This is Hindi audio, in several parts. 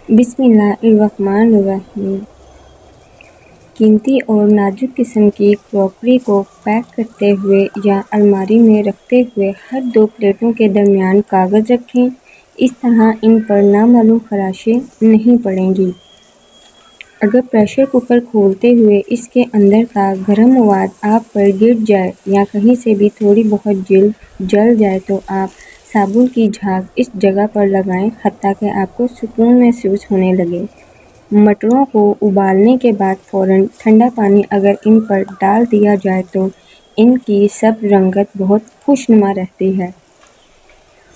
बिस्मिल्लाहिर्रहमानिर्रहीम। कीमती और नाजुक किस्म की क्रॉकरी को पैक करते हुए या अलमारी में रखते हुए हर दो प्लेटों के दरमियान कागज़ रखें। इस तरह इन पर नामालूम खराशें नहीं पड़ेंगी। अगर प्रेशर कुकर खोलते हुए इसके अंदर का गर्म मवाद आप पर गिर जाए या कहीं से भी थोड़ी बहुत जल जाए तो आप साबुन की झाग इस जगह पर लगाएं हत्ता कि आपको सुकून महसूस होने लगे। मटरों को उबालने के बाद फ़ौरन ठंडा पानी अगर इन पर डाल दिया जाए तो इनकी सब रंगत बहुत खुशनुमा रहती है।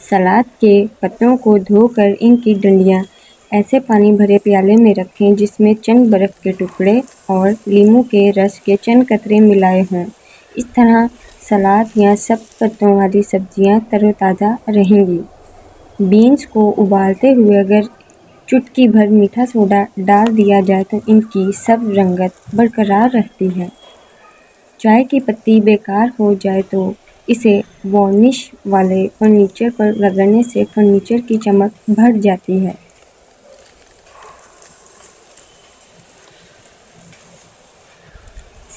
सलाद के पत्तों को धोकर इनकी डंडियाँ ऐसे पानी भरे प्याले में रखें जिसमें चंद बर्फ़ के टुकड़े और लीमू के रस के चंद कतरे मिलाए हों। इस तरह सलाद या सब्ज़ पत्तों वाली सब्जियां तरोताज़ा रहेंगी। बीन्स को उबालते हुए अगर चुटकी भर मीठा सोडा डाल दिया जाए तो इनकी सब रंगत बरकरार रहती है। चाय की पत्ती बेकार हो जाए तो इसे वार्निश वाले फर्नीचर पर रगड़ने से फर्नीचर की चमक बढ़ जाती है।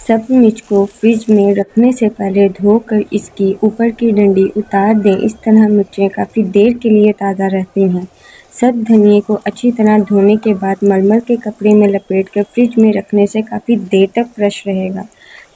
सब्ज़ मिर्च को फ्रिज में रखने से पहले धोकर इसकी ऊपर की डंडी उतार दें। इस तरह मिर्चें काफ़ी देर के लिए ताज़ा रहती हैं। सब धनिए को अच्छी तरह धोने के बाद मलमल के कपड़े में लपेटकर फ्रिज में रखने से काफ़ी देर तक फ्रेश रहेगा।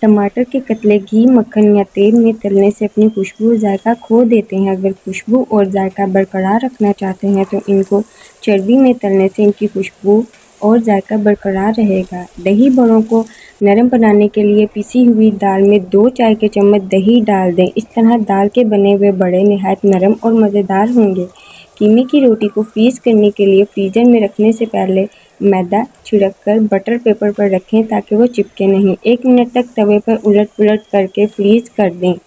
टमाटर के कतले घी, मक्खन या तेल में तलने से अपनी खुशबू और जायका खो देते हैं। अगर खुशबू और जायका बरकरार रखना चाहते हैं तो इनको चर्बी में तलने से इनकी खुशबू और जायका बरकरार रहेगा। दही बड़ों को नरम बनाने के लिए पिसी हुई दाल में 2 चाय के चम्मच दही डाल दें। इस तरह दाल के बने हुए बड़े निहायत नरम और मज़ेदार होंगे। कीमे की रोटी को फ्रीज़ करने के लिए फ्रीज़र में रखने से पहले मैदा छिड़ककर बटर पेपर पर रखें ताकि वो चिपके नहीं। 1 मिनट तक तवे पर उलट-पुलट करके फ्रीज़ कर दें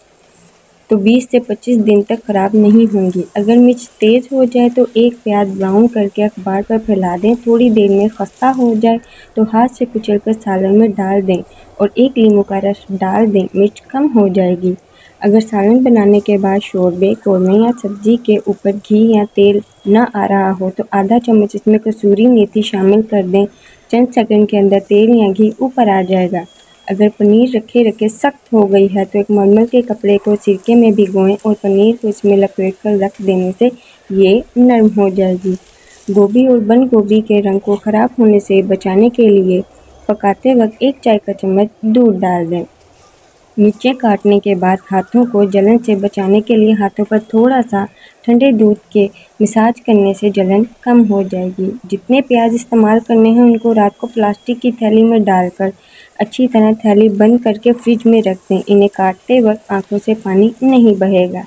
तो 20 से 25 दिन तक ख़राब नहीं होंगी। अगर मिर्च तेज़ हो जाए तो एक प्याज ब्राउन करके अखबार पर फैला दें। थोड़ी देर में खस्ता हो जाए तो हाथ से कुचलकर सालन में डाल दें और 1 लीमू का रस डाल दें, मिर्च कम हो जाएगी। अगर सालन बनाने के बाद शोरबे, कौरमे या सब्ज़ी के ऊपर घी या तेल न आ रहा हो तो आधा चम्मच इसमें कसूरी मेथी शामिल कर दें। चंद सेकंड के अंदर तेल या घी ऊपर आ जाएगा। अगर पनीर रखे रखे सख्त हो गई है तो एक मलमल के कपड़े को सिरके में भिगोएं और पनीर को इसमें लपेटकर रख देने से ये नरम हो जाएगी। गोभी और बंद गोभी के रंग को ख़राब होने से बचाने के लिए पकाते वक्त 1 चाय का चम्मच दूध डाल दें। मिर्चें काटने के बाद हाथों को जलन से बचाने के लिए हाथों पर थोड़ा सा ठंडे दूध के मसाज करने से जलन कम हो जाएगी। जितने प्याज इस्तेमाल करने हैं उनको रात को प्लास्टिक की थैली में डालकर अच्छी तरह थैली बंद करके फ्रिज में रख दें। इन्हें काटते वक्त आंखों से पानी नहीं बहेगा।